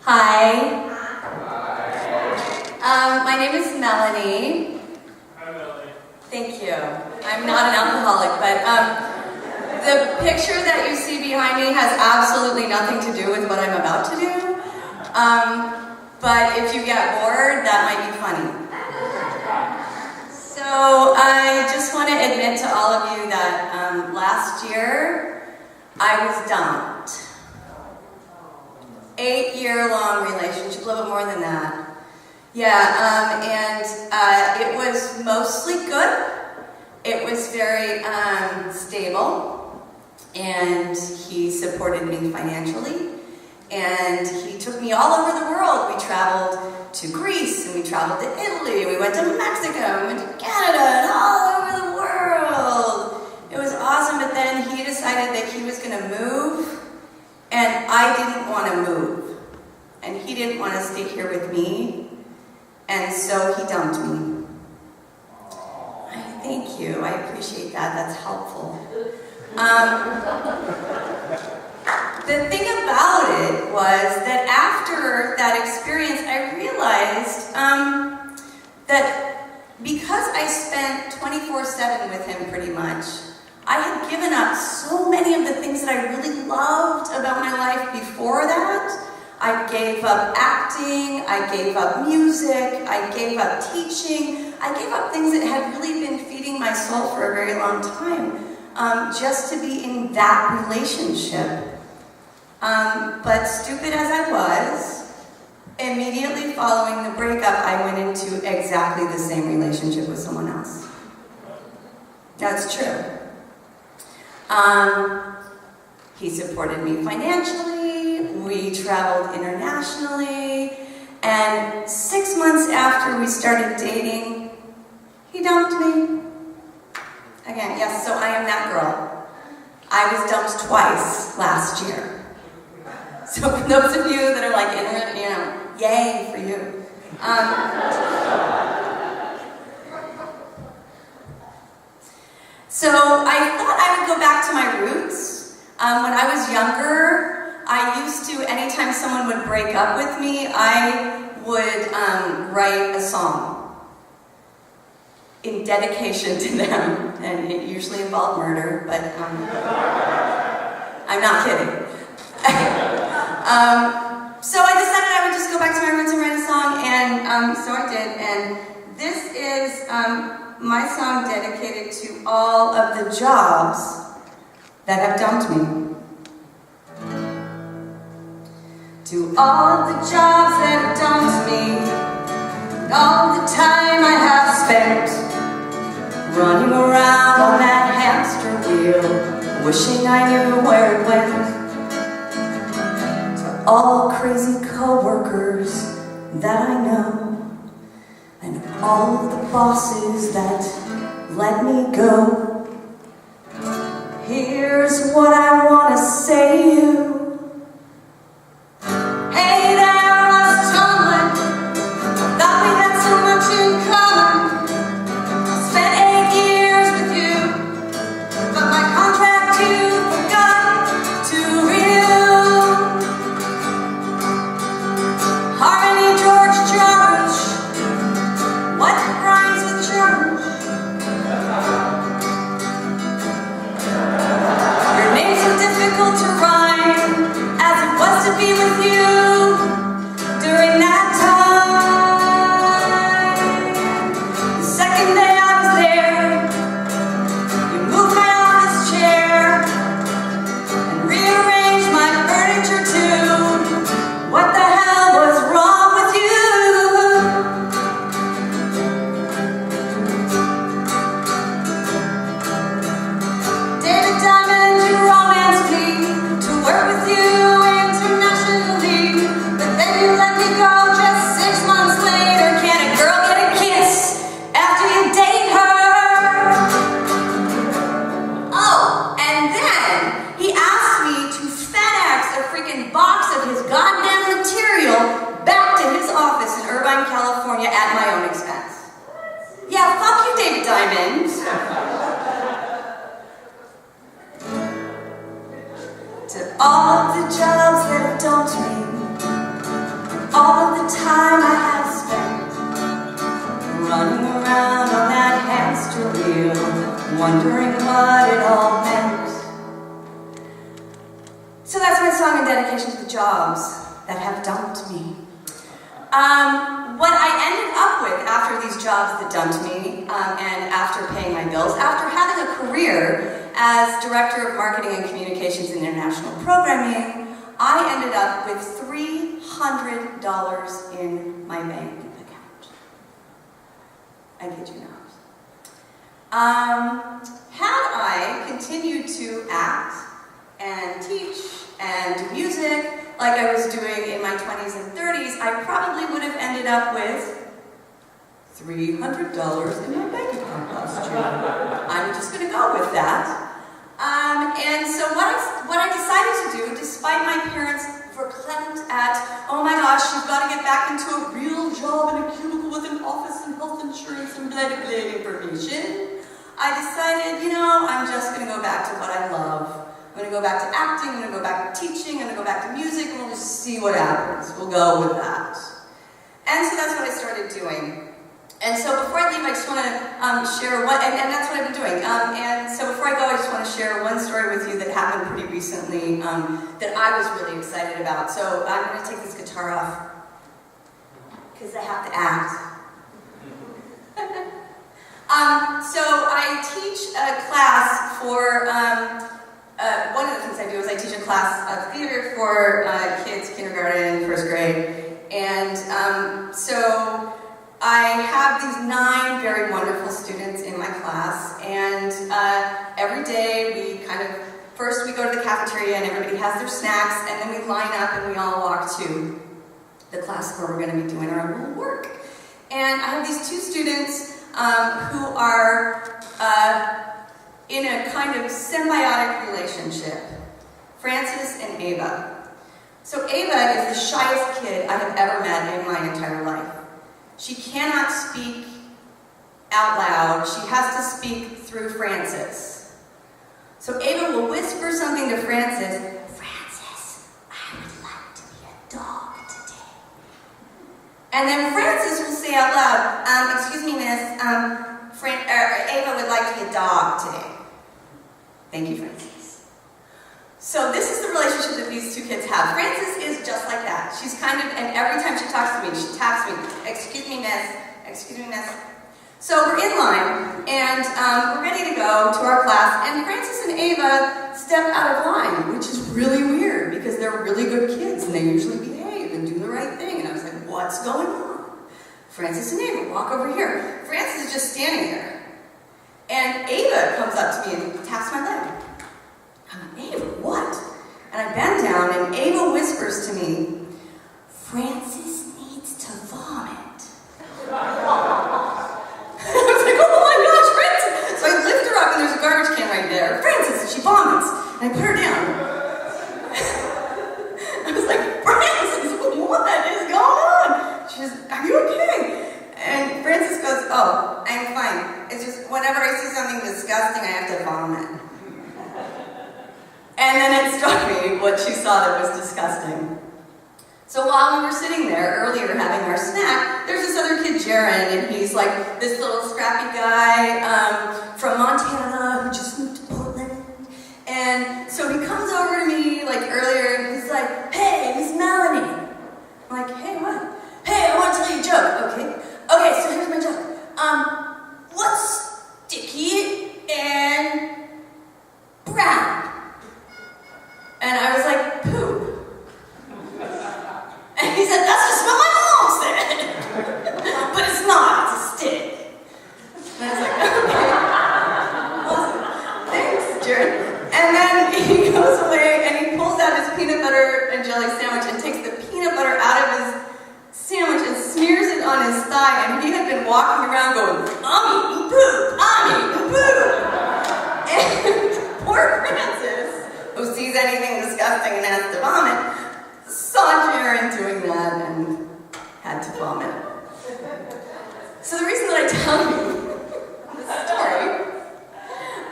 Hi. My name is Melanie. Hi, Melanie. Thank you. I'm not an alcoholic, but the picture that you see behind me has absolutely nothing to do with what I'm about to do. But if you get bored, that might be funny. So I just want to admit to all of you that last year I was dumped. 8-year-long relationship, a little bit more than that. Yeah, it was mostly good. It was very stable, and he supported me financially, and he took me all over the world. We traveled to Greece, and we traveled to Italy, we went to Mexico, we went to Canada, and all over the world. It was awesome, but then he decided that he was going to move, and I didn't want to move, and he didn't want to stay here with me, and so he dumped me. Thank you, I appreciate that, that's helpful. The thing about it was that after that experience, I realized that because I spent 24/7 with him pretty much, I had given up so many of the things that I really loved about my life before that. I gave up acting, I gave up music, I gave up teaching, I gave up things that had really been feeding my soul for a very long time, just to be in that relationship. But stupid as I was, immediately following the breakup, I went into exactly the same relationship with someone else. That's true. He supported me financially, we traveled internationally, and 6 months after we started dating, he dumped me. Again, yes, so I am that girl. I was dumped twice last year. So for those of you that are like, yay for you. So I thought I would go back to my roots. When I was younger, I used to, anytime someone would break up with me, I would write a song in dedication to them, and it usually involved murder, but I'm not kidding. So I decided I would just go back to my roots and write a song, and so I did, and this is my song dedicated to all of the jobs that have dumped me. To all of the jobs that have dumped me, and all the time I have spent running around on that hamster wheel, wishing I knew where it went. To all crazy co-workers that I know, and all of the bosses that let me go. Here's what I want to say to you. Hey there, us tumbling, thought we had so much in common. Spent 8 years with you, but my contract you forgot to renew. Harmony, George, what rhymes with George? Your names are difficult to rhyme. So that's my song in dedication to the jobs that have dumped me. What I ended up with after these jobs that dumped me, and after paying my bills, after having a career as Director of Marketing and Communications and International Programming, I ended up with $300 in my bank account. I kid you not. Had I continued to act and teach and do music like I was doing in my 20s and 30s, I probably would have ended up with $300 in my bank account last year. I'm just going to go with that. And so what I decided to do, despite my parents verklempt at, oh my gosh, you've got to get back into a real job in a cubicle with an office and health insurance and blah, blah, blah information, I decided, you know, I'm just going to go back to what I love. I'm going to go back to acting, I'm going to go back to teaching, I'm going to go back to music, and we'll just see what happens. We'll go with that. And so that's what I started doing. And so before I leave, I just want to share what, and that's what I've been doing. And so before I go, I just want to share one story with you that happened pretty recently that I was really excited about. So I'm going to take this guitar off because I have to act. So I teach a class for, one of the things I do is I teach a class of theater for kids, kindergarten, first grade. And so I have these 9 very wonderful students in my class, and every day we first we go to the cafeteria and everybody has their snacks, and then we line up and we all walk to the class where we're going to be doing our little work. And I have these 2 students who are in a kind of symbiotic relationship, Frances and Ava. So Ava is the shyest kid I have ever met in my entire life. She cannot speak out loud. She has to speak through Frances. So Ava will whisper something to Frances. Frances, I would like to be a dog today. And then Frances will say out loud, excuse me, miss, Ava would like to be a dog today. Thank you, Frances. So this is the relationship that these 2 kids have. Frances is just like that. She's kind of, and every time she talks to me, she taps me, excuse me, miss, excuse me, miss. So we're in line, and we're ready to go to our class, and Frances and Ava step out of line, which is really weird, because they're really good kids, and they usually behave and do the right thing. And I was like, what's going on? Frances and Ava, walk over here. Frances is just standing there. And Ava comes up to me and taps my leg. I'm like, Ava, what? And I bend down, and Ava whispers to me, Frances needs to vomit. I was like, oh my gosh, Frances! So I lift her up, and there's a garbage can right there. Frances, she vomits. And I put her down. I was like, Frances, what is going on? She says, are you okay? And Frances goes, oh, I'm fine. It's just whenever I see something disgusting, I have to vomit. And then it struck me what she saw that was disgusting. So while we were sitting there earlier having our snack, there's this other kid, Jaron, and he's like this little scrappy guy from Montana who just moved to Portland. And so he comes over to me like earlier, and he's like, hey, Miss Melanie. I'm like, hey, what? Hey, I want to tell you a joke. Okay, so here's my joke. What's sticky and brown? And I was like, poop. And he said, that's just what my mom said. But it's not, it's a stick. And I was like, okay. Awesome. Thanks, Jared. And then he goes away and he pulls out his peanut butter and jelly sandwich and takes the peanut butter out of his sandwich and smears it on his thigh. And he had been walking around going, I'm eating poop, I'm eating poop. And poor Frances, who sees anything disgusting and has to vomit, saw Jaron doing that and had to vomit. So the reason that I tell you this story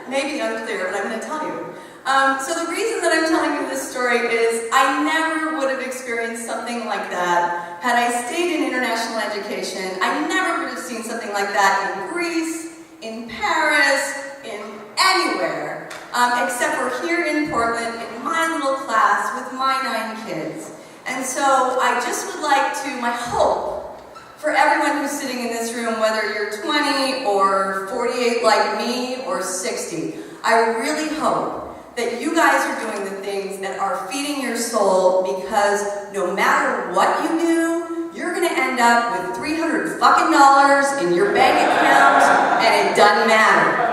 may be unclear, but I'm going to tell you. So the reason that I'm telling you this story is I never would have experienced something like that had I stayed in international education. I never would have seen something like that in Greece, in Paris, in anywhere, except for here in Portland, in my little class with And so I just would like to, my hope for everyone who's sitting in this room, whether you're 20 or 48 like me or 60, I really hope that you guys are doing the things that are feeding your soul, because no matter what you do, you're gonna end up with $300 fucking in your bank account, and it doesn't matter.